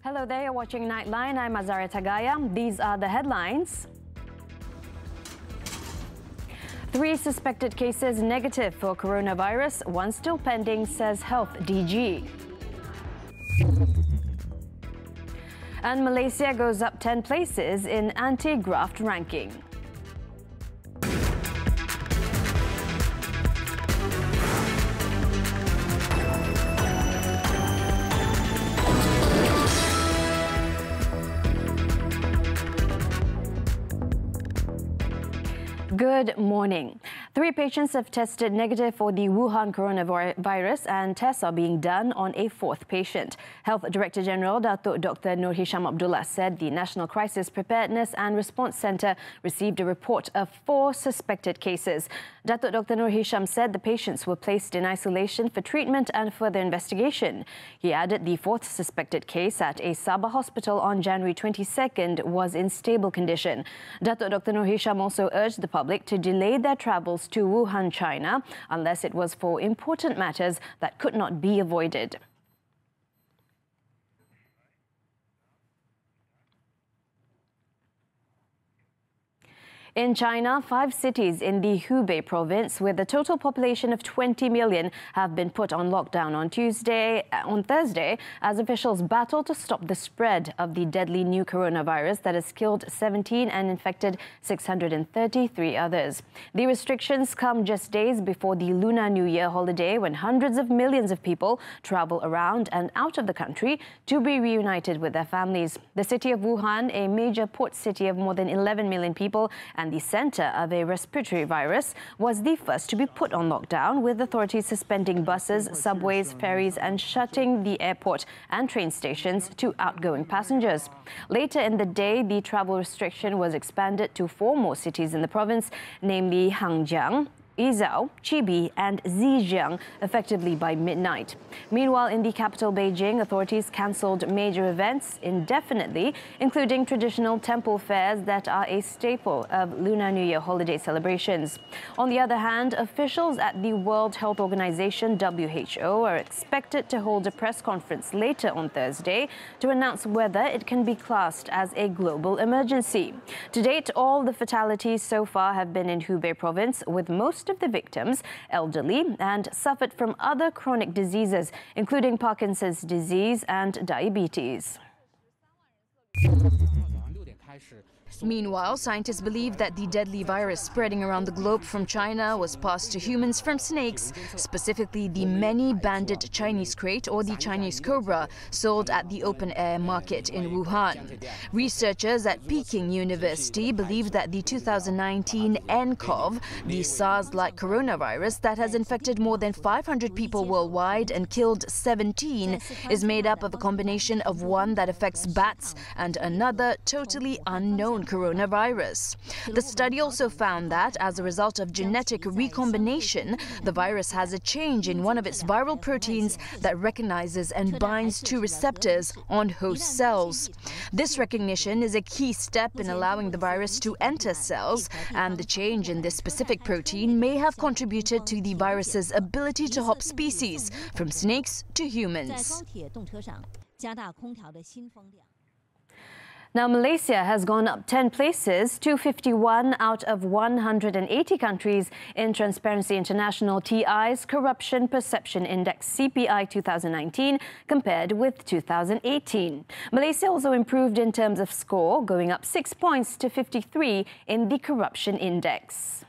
Hello there, you're watching Nightline. I'm Azara Tagaya. These are the headlines. 3 suspected cases negative for coronavirus, 1 still pending, says Health DG. And Malaysia goes up 10 places in anti-graft ranking. Good morning. 3 patients have tested negative for the Wuhan coronavirus and tests are being done on a 4th patient. Health Director General Datuk Dr. Nur Hisham Abdullah said the National Crisis Preparedness and Response Centre received a report of 4 suspected cases. Datuk Dr. Nur Hisham said the patients were placed in isolation for treatment and further investigation. He added the 4th suspected case at a Sabah hospital on January 22nd was in stable condition. Datuk Dr. Nur Hisham also urged the public to delay their travels to Wuhan, China, unless it was for important matters that could not be avoided. In China, 5 cities in the Hubei province with a total population of 20 million have been put on lockdown on Thursday, as officials battle to stop the spread of the deadly new coronavirus that has killed 17 and infected 633 others. The restrictions come just days before the Lunar New Year holiday, when hundreds of millions of people travel around and out of the country to be reunited with their families. The city of Wuhan, a major port city of more than 11 million people and the centre of a respiratory virus, was the first to be put on lockdown, with authorities suspending buses, subways, ferries and shutting the airport and train stations to outgoing passengers. Later in the day, the travel restriction was expanded to 4 more cities in the province, namely Hangjiang, Yizhou, Chibi and Zhejiang, effectively by midnight. Meanwhile, in the capital Beijing, authorities cancelled major events indefinitely, including traditional temple fairs that are a staple of Lunar New Year holiday celebrations. On the other hand, officials at the World Health Organization (WHO) are expected to hold a press conference later on Thursday to announce whether it can be classed as a global emergency. To date, all the fatalities so far have been in Hubei province, with most of the victims elderly and suffered from other chronic diseases, including Parkinson's disease and diabetes. Meanwhile, scientists believe that the deadly virus spreading around the globe from China was passed to humans from snakes, specifically the many-banded Chinese crate or the Chinese cobra sold at the open-air market in Wuhan. Researchers at Peking University believe that the 2019 nCoV, the SARS-like coronavirus that has infected more than 500 people worldwide and killed 17, is made up of a combination of one that affects bats and another totally unknown coronavirus. The study also found that, as a result of genetic recombination, the virus has a change in one of its viral proteins that recognizes and binds to receptors on host cells. This recognition is a key step in allowing the virus to enter cells, and the change in this specific protein may have contributed to the virus's ability to hop species from snakes to humans. Now, Malaysia has gone up 10 places to 51 out of 180 countries in Transparency International TI's Corruption Perception Index CPI 2019 compared with 2018. Malaysia also improved in terms of score, going up 6 points to 53 in the Corruption Index.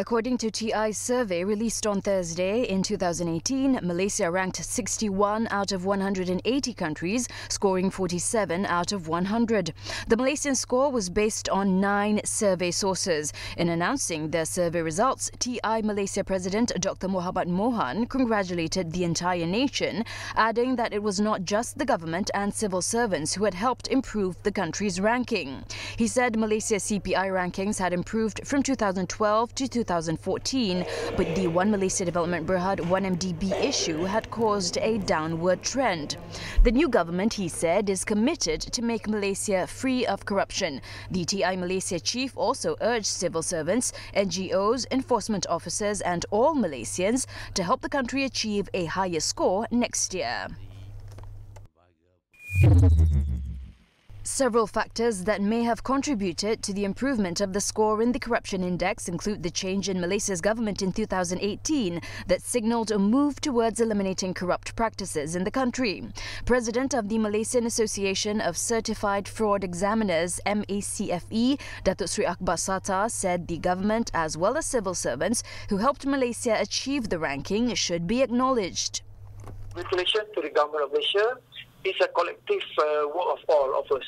According to TI's survey released on Thursday, in 2018, Malaysia ranked 61 out of 180 countries, scoring 47 out of 100. The Malaysian score was based on 9 survey sources. In announcing their survey results, TI Malaysia President Dr. Muhammad Mohan congratulated the entire nation, adding that it was not just the government and civil servants who had helped improve the country's ranking. He said Malaysia's CPI rankings had improved from 2012 to 2014, but the One Malaysia Development Berhad 1MDB issue had caused a downward trend. The new government, he said, is committed to make Malaysia free of corruption. The TI Malaysia chief also urged civil servants, NGOs, enforcement officers and all Malaysians to help the country achieve a higher score next year. Several factors that may have contributed to the improvement of the score in the corruption index include the change in Malaysia's government in 2018 that signalled a move towards eliminating corrupt practices in the country. President of the Malaysian Association of Certified Fraud Examiners, MACFE, Datuk Sri Akbar Sattar, said the government as well as civil servants who helped Malaysia achieve the ranking should be acknowledged. Congratulations to the government of Malaysia. It's a collective work of all of us.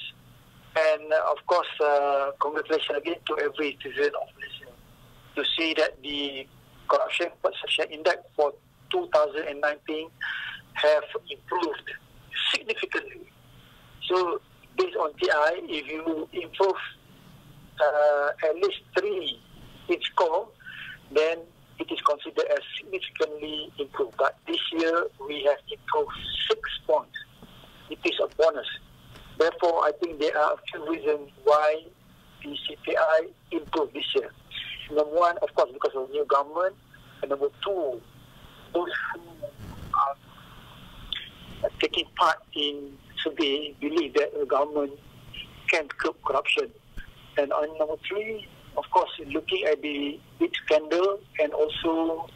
And of course, congratulations again to every citizen of Malaysia to see that the corruption perception index for 2019 have improved significantly. So based on TI, if you improve at least 3 in score, then it is considered as significantly improved. But this year, we have improved 6 points. It is a bonus. Therefore, I think there are a few reasons why the CPI improved this year. Number one, of course, because of new government. And number two, those who are taking part in survey believe that the government can curb corruption. And on number three, of course, looking at the big scandal and also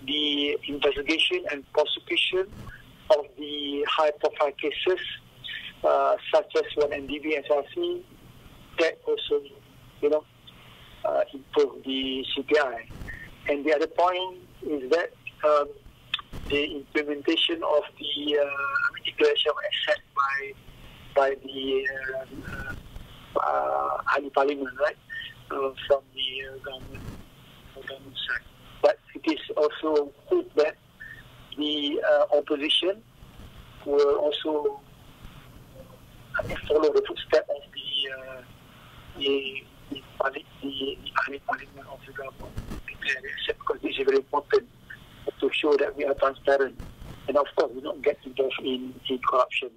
the investigation and prosecution of the high-profile cases, such as one NDB and SRC, that also, improve the CPI. And the other point is that the implementation of the declaration of asset by the ahli parliament, right, from the government side. But it is also good that the opposition will also follow the footsteps of the ahli parliament of the government, because this is very important to show that we are transparent and of course we don't get involved in corruption.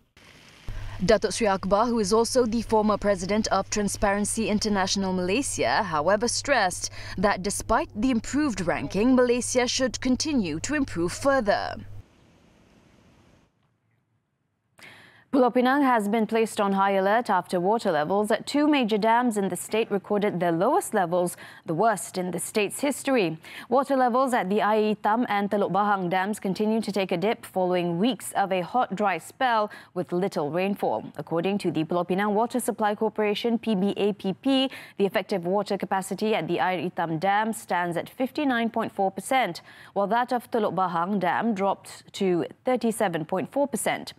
Datuk Sri Akbar, who is also the former president of Transparency International Malaysia, however, stressed that despite the improved ranking, Malaysia should continue to improve further. Pulau Penang has been placed on high alert after water levels at 2 major dams in the state recorded their lowest levels, the worst in the state's history. Water levels at the Air Hitam and Teluk Bahang dams continue to take a dip following weeks of a hot, dry spell with little rainfall. According to the Pulau Penang Water Supply Corporation, PBAPP, the effective water capacity at the Air Hitam Dam stands at 59.4%, while that of Teluk Bahang Dam dropped to 37.4%.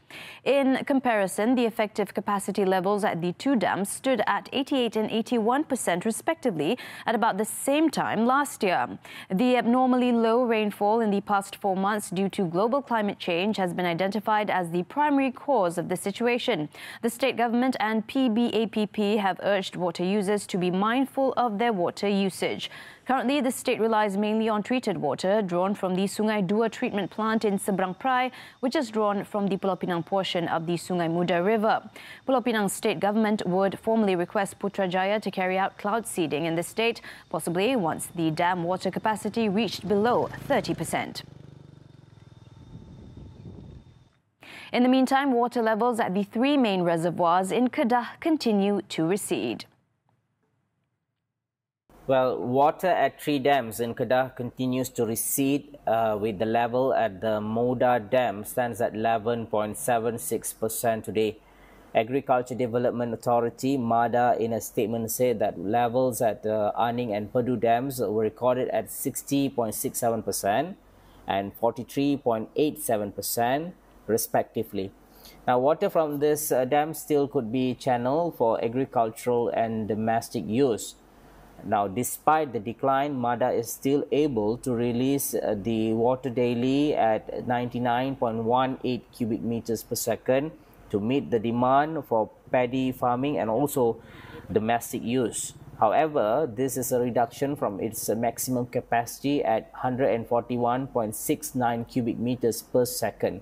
In comparison, the effective capacity levels at the 2 dams stood at 88% and 81% respectively at about the same time last year. The abnormally low rainfall in the past 4 months due to global climate change has been identified as the primary cause of the situation. The state government and PBAPP have urged water users to be mindful of their water usage. Currently, the state relies mainly on treated water drawn from the Sungai Dua treatment plant in Seberang Perai, which is drawn from the Pulau Penang portion of the Sungai Muda River. Pulau Penang state government would formally request Putrajaya to carry out cloud seeding in the state, possibly once the dam water capacity reached below 30%. In the meantime, water levels at the 3 main reservoirs in Kedah continue to recede. Well, water at 3 dams in Kedah continues to recede, with the level at the Moda Dam stands at 11.76% today. Agriculture Development Authority, MADA, in a statement said that levels at Aning and Pedu dams were recorded at 60.67% and 43.87% respectively. Now, water from this dam still could be channeled for agricultural and domestic use. Now, despite the decline, MADA is still able to release the water daily at 99.18 cubic meters per second to meet the demand for paddy farming and also domestic use. However, this is a reduction from its maximum capacity at 141.69 cubic meters per second.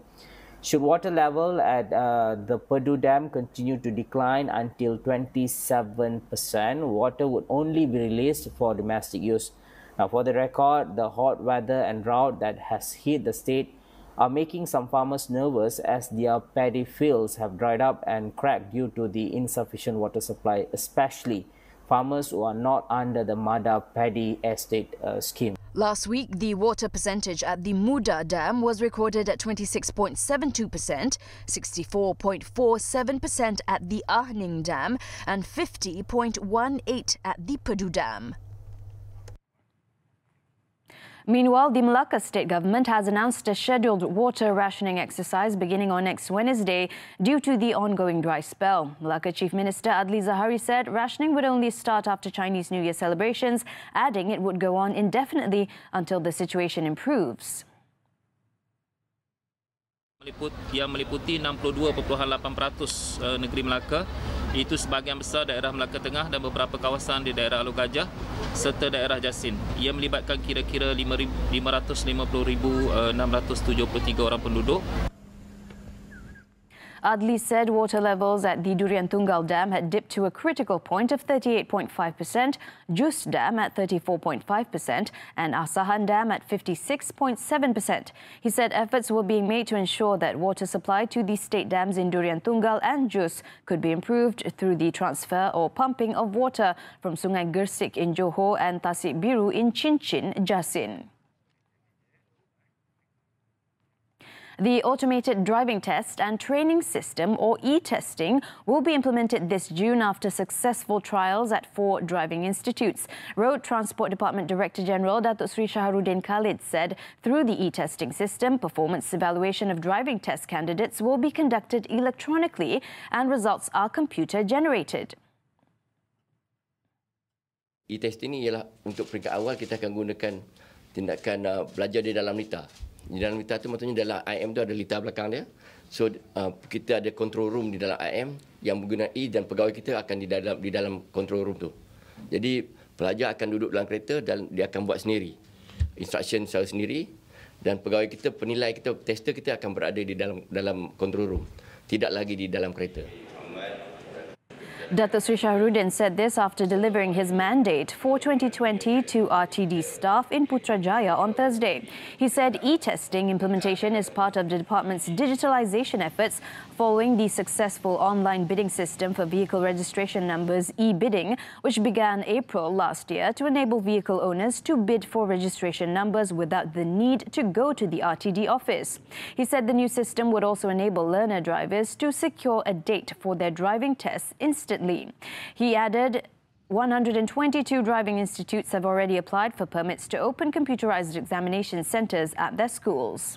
Should water level at the Pedu Dam continue to decline until 27%, water would only be released for domestic use. Now, for the record, the hot weather and drought that has hit the state are making some farmers nervous as their paddy fields have dried up and cracked due to the insufficient water supply, especially farmers who are not under the Mada Paddy Estate scheme. Last week, the water percentage at the Muda Dam was recorded at 26.72%, 64.47% at the Ahning Dam, and 50.18% at the Pedu Dam. Meanwhile, the Malacca state government has announced a scheduled water rationing exercise beginning on next Wednesday due to the ongoing dry spell. Malacca Chief Minister Adli Zahari said rationing would only start after Chinese New Year celebrations, adding it would go on indefinitely until the situation improves. Yang meliputi 62.8% negeri Malacca, itu sebahagian besar daerah Malacca Tengah dan beberapa kawasan di daerah Alor Gajah serta daerah Jasin. Ia melibatkan kira-kira 550,673 orang penduduk. Adli said water levels at the Durian Tunggal Dam had dipped to a critical point of 38.5%, Jus Dam at 34.5% and Asahan Dam at 56.7%. He said efforts were being made to ensure that water supply to the state dams in Durian Tunggal and Jus could be improved through the transfer or pumping of water from Sungai Gersik in Johor and Tasik Biru in Cincin, Jasin. The automated driving test and training system, or e-testing, will be implemented this June after successful trials at 4 driving institutes. Road Transport Department Director General Datuk Sri Shaharuddin Khalid said through the e-testing system, performance evaluation of driving test candidates will be conducted electronically and results are computer generated. E-testing ini ialah untuk peringkat awal kita akan gunakan tindakan belajar di dalam litar. Di dalam litar tu maksudnya dalam IM tu ada litar belakang dia. So kita ada control room di dalam IM yang menggunakan dan pegawai kita akan di dalam control room tu. Jadi pelajar akan duduk dalam kereta dan dia akan buat sendiri. Instruction secara sendiri dan pegawai kita, penilai kita, tester kita akan berada di dalam control room. Tidak lagi di dalam kereta. Datuk Sri Shaharuddin said this after delivering his mandate for 2020 to RTD staff in Putrajaya on Thursday. He said e-testing implementation is part of the department's digitalisation efforts following the successful online bidding system for vehicle registration numbers e-bidding, which began April last year to enable vehicle owners to bid for registration numbers without the need to go to the RTD office. He said the new system would also enable learner drivers to secure a date for their driving tests instantly. He added 122 driving institutes have already applied for permits to open computerized examination centres at their schools.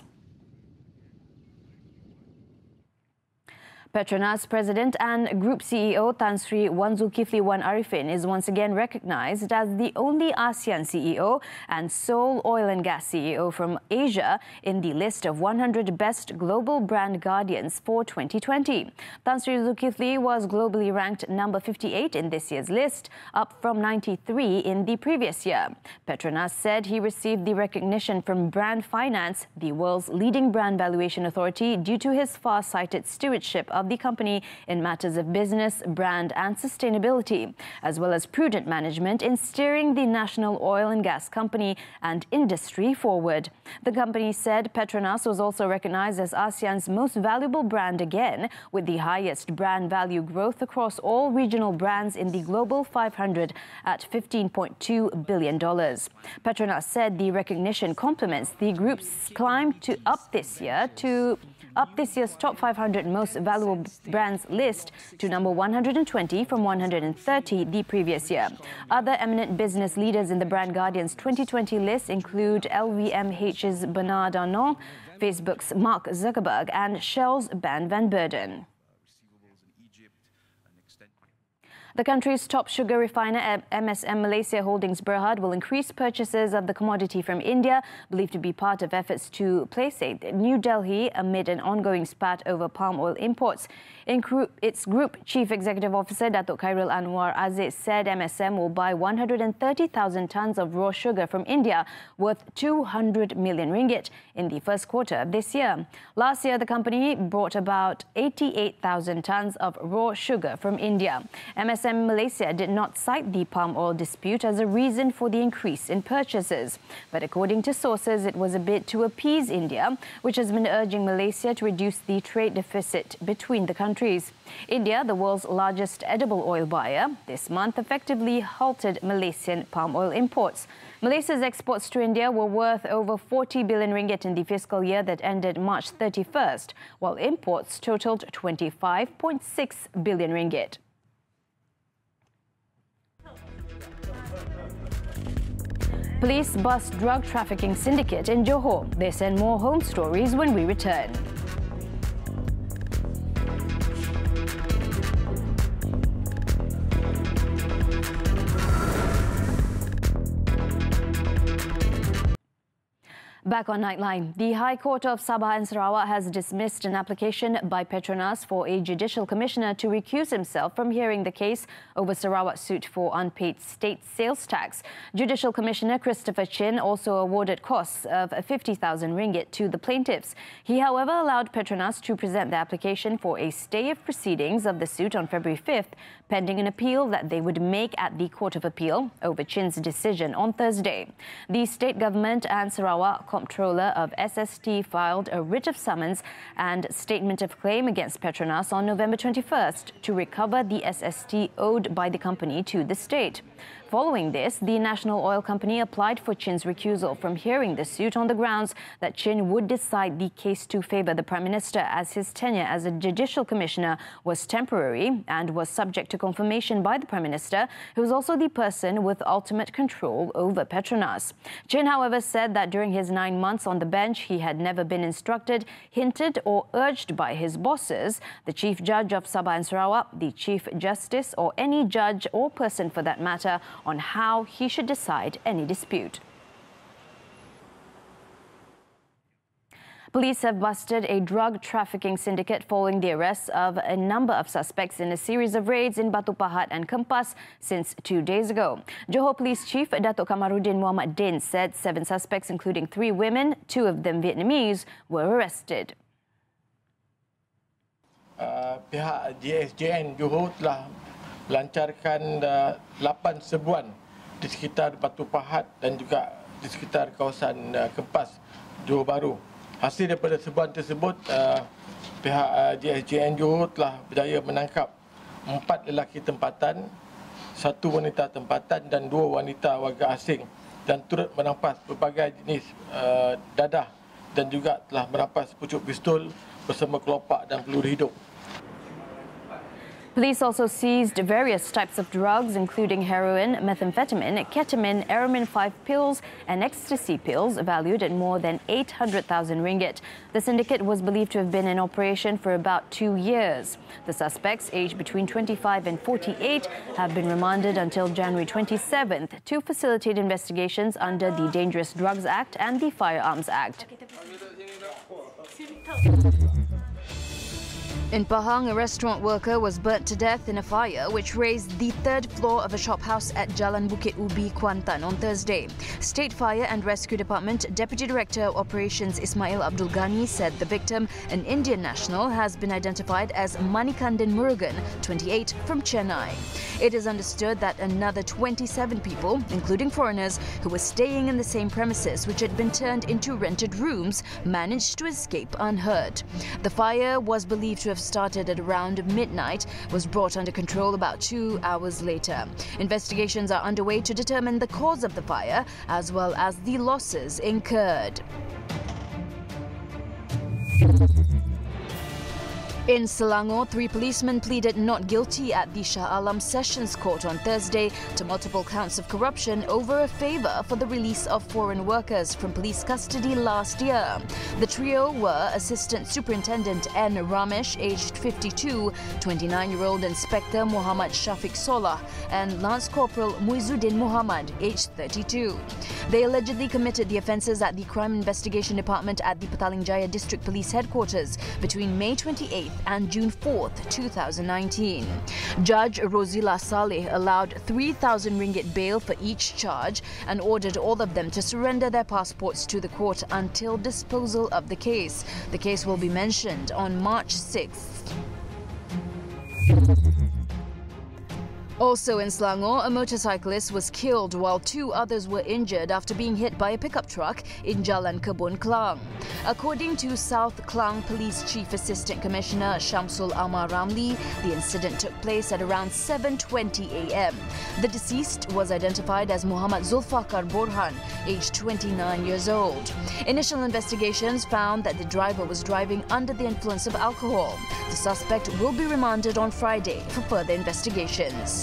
Petronas President and Group CEO Tan Sri Wan Zulkifli Wan Arifin is once again recognised as the only ASEAN CEO and sole oil and gas CEO from Asia in the list of 100 best global brand guardians for 2020. Tan Sri Zulkifli was globally ranked number 58 in this year's list, up from 93 in the previous year. Petronas said he received the recognition from Brand Finance, the world's leading brand valuation authority, due to his far-sighted stewardship of the company in matters of business, brand and sustainability, as well as prudent management in steering the national oil and gas company and industry forward. The company said Petronas was also recognized as ASEAN's most valuable brand again, with the highest brand value growth across all regional brands in the Global 500 at $15.2 billion. Petronas said the recognition complements the group's climb to up this year's top 500 most valuable brands list to number 120 from 130 the previous year. Other eminent business leaders in the Brand Guardian's 2020 list include LVMH's Bernard Arnault, Facebook's Mark Zuckerberg and Shell's Ben van Beurden. The country's top sugar refiner, MSM Malaysia Holdings Berhad, will increase purchases of the commodity from India, believed to be part of efforts to placate New Delhi amid an ongoing spat over palm oil imports. Its Group Chief Executive Officer, Datuk Khairul Anwar Aziz, said MSM will buy 130,000 tonnes of raw sugar from India, worth 200 million ringgit, in the first quarter of this year. Last year, the company bought about 88,000 tonnes of raw sugar from India. MSM MSM Malaysia did not cite the palm oil dispute as a reason for the increase in purchases. But according to sources, it was a bid to appease India, which has been urging Malaysia to reduce the trade deficit between the countries. India, the world's largest edible oil buyer, this month effectively halted Malaysian palm oil imports. Malaysia's exports to India were worth over 40 billion ringgit in the fiscal year that ended March 31st, while imports totaled 25.6 billion ringgit. Police bust drug trafficking syndicate in Johor. They send more home stories when we return. Back on Nightline, the High Court of Sabah and Sarawak has dismissed an application by Petronas for a judicial commissioner to recuse himself from hearing the case over Sarawak's suit for unpaid state sales tax. Judicial Commissioner Christopher Chin also awarded costs of 50,000 ringgit to the plaintiffs. He, however, allowed Petronas to present the application for a stay of proceedings of the suit on February 5th, pending an appeal that they would make at the Court of Appeal over Chin's decision on Thursday. The state government and Sarawak Comptroller of SST filed a writ of summons and statement of claim against Petronas on November 21st to recover the SST owed by the company to the state. Following this, the National Oil Company applied for Chin's recusal from hearing the suit on the grounds that Chin would decide the case to favour the Prime Minister, as his tenure as a judicial commissioner was temporary and was subject to confirmation by the Prime Minister, who was also the person with ultimate control over Petronas. Chin, however, said that during his 9 months on the bench, he had never been instructed, hinted or urged by his bosses, the Chief Judge of Sabah and Sarawak, the Chief Justice or any judge or person for that matter, on how he should decide any dispute. Police have busted a drug trafficking syndicate following the arrests of a number of suspects in a series of raids in Batu Pahat and Kempas since 2 days ago. Johor Police Chief Datuk Kamaruddin Muhammad Din said 7 suspects, including 3 women, 2 of them Vietnamese, were arrested. Pihak JSJN Johor telah melancarkan 8 serbuan di sekitar Batu Pahat dan juga di sekitar kawasan Kempas, Johor Bahru. Hasil daripada serbuan tersebut, pihak JSJN Johor telah berjaya menangkap 4 lelaki tempatan, 1 wanita tempatan dan 2 wanita warga asing, dan turut merampas berbagai jenis dadah dan juga telah merampas pucuk pistol bersama kelopak dan peluru hidup. Police also seized various types of drugs, including heroin, methamphetamine, ketamine, Aramin 5 pills and ecstasy pills valued at more than 800,000 ringgit. The syndicate was believed to have been in operation for about 2 years. The suspects, aged between 25 and 48, have been remanded until January 27th to facilitate investigations under the Dangerous Drugs Act and the Firearms Act. In Pahang, a restaurant worker was burnt to death in a fire which razed the 3rd floor of a shop house at Jalan Bukit Ubi, Kuantan on Thursday. State Fire and Rescue Department Deputy Director of Operations Ismail Abdul Ghani said the victim, an Indian national, has been identified as Manikandan Murugan, 28, from Chennai. It is understood that another 27 people, including foreigners who were staying in the same premises which had been turned into rented rooms, managed to escape unhurt. The fire was believed to have started at around midnight, was brought under control about 2 hours later. Investigations are underway to determine the cause of the fire as well as the losses incurred. In Selangor, 3 policemen pleaded not guilty at the Shah Alam Sessions Court on Thursday to multiple counts of corruption over a favour for the release of foreign workers from police custody last year. The trio were Assistant Superintendent N. Ramesh, aged 52, 29-year-old Inspector Muhammad Shafiq Solah, and Lance Corporal Muizuddin Muhammad, aged 32. They allegedly committed the offences at the Crime Investigation Department at the Petaling Jaya District Police Headquarters between May 28th and June 4th, 2019. Judge Rozila Saleh allowed 3,000 ringgit bail for each charge and ordered all of them to surrender their passports to the court until disposal of the case. The case will be mentioned on March 6th. Also in Selangor, a motorcyclist was killed while 2 others were injured after being hit by a pickup truck in Jalan Kebun Klang. According to South Klang Police Chief Assistant Commissioner Shamsul Amar Ramli, the incident took place at around 7:20 a.m. The deceased was identified as Muhammad Zulfakar Borhan, aged 29 years old. Initial investigations found that the driver was driving under the influence of alcohol. The suspect will be remanded on Friday for further investigations.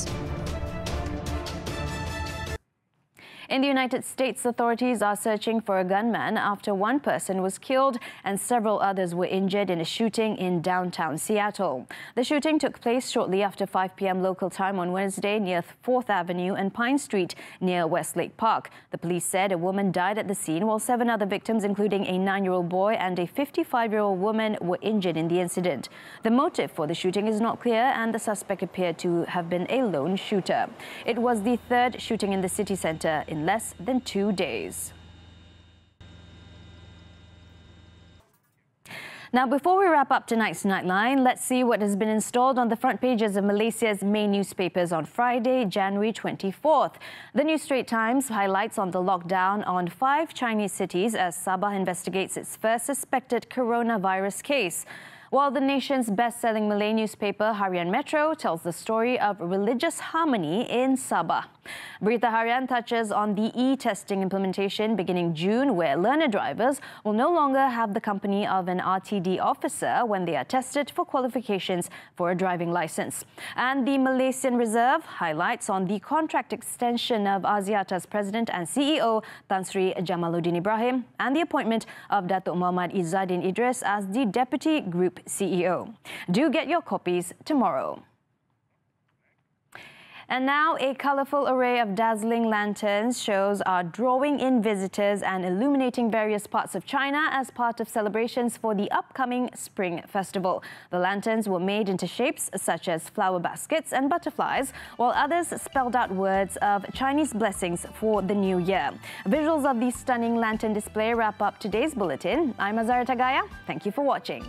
In the United States, authorities are searching for a gunman after one person was killed and several others were injured in a shooting in downtown Seattle. The shooting took place shortly after 5 p.m. local time on Wednesday near 4th Avenue and Pine Street near Westlake Park. The police said a woman died at the scene while 7 other victims, including a 9-year-old boy and a 55-year-old woman, were injured in the incident. The motive for the shooting is not clear and the suspect appeared to have been a lone shooter. It was the 3rd shooting in the city centre in less than 2 days. Now, before we wrap up tonight's Nightline, let's see what has been installed on the front pages of Malaysia's main newspapers on Friday, January 24th. The New Straits Times highlights on the lockdown on 5 Chinese cities as Sabah investigates its first suspected coronavirus case. While the nation's best-selling Malay newspaper Harian Metro tells the story of religious harmony in Sabah. Berita Harian touches on the e-testing implementation beginning June, where learner drivers will no longer have the company of an RTD officer when they are tested for qualifications for a driving license. And the Malaysian Reserve highlights on the contract extension of Axiata's president and CEO Tan Sri Jamaluddin Ibrahim and the appointment of Datuk Muhammad Izzaddin Idris as the Deputy Group CEO. Do get your copies tomorrow. And now a colourful array of dazzling lanterns shows are drawing in visitors and illuminating various parts of China as part of celebrations for the upcoming Spring Festival. The lanterns were made into shapes such as flower baskets and butterflies, while others spelled out words of Chinese blessings for the new year. Visuals of the stunning lantern display wrap up today's bulletin. I'm Azara Tagaya. Thank you for watching.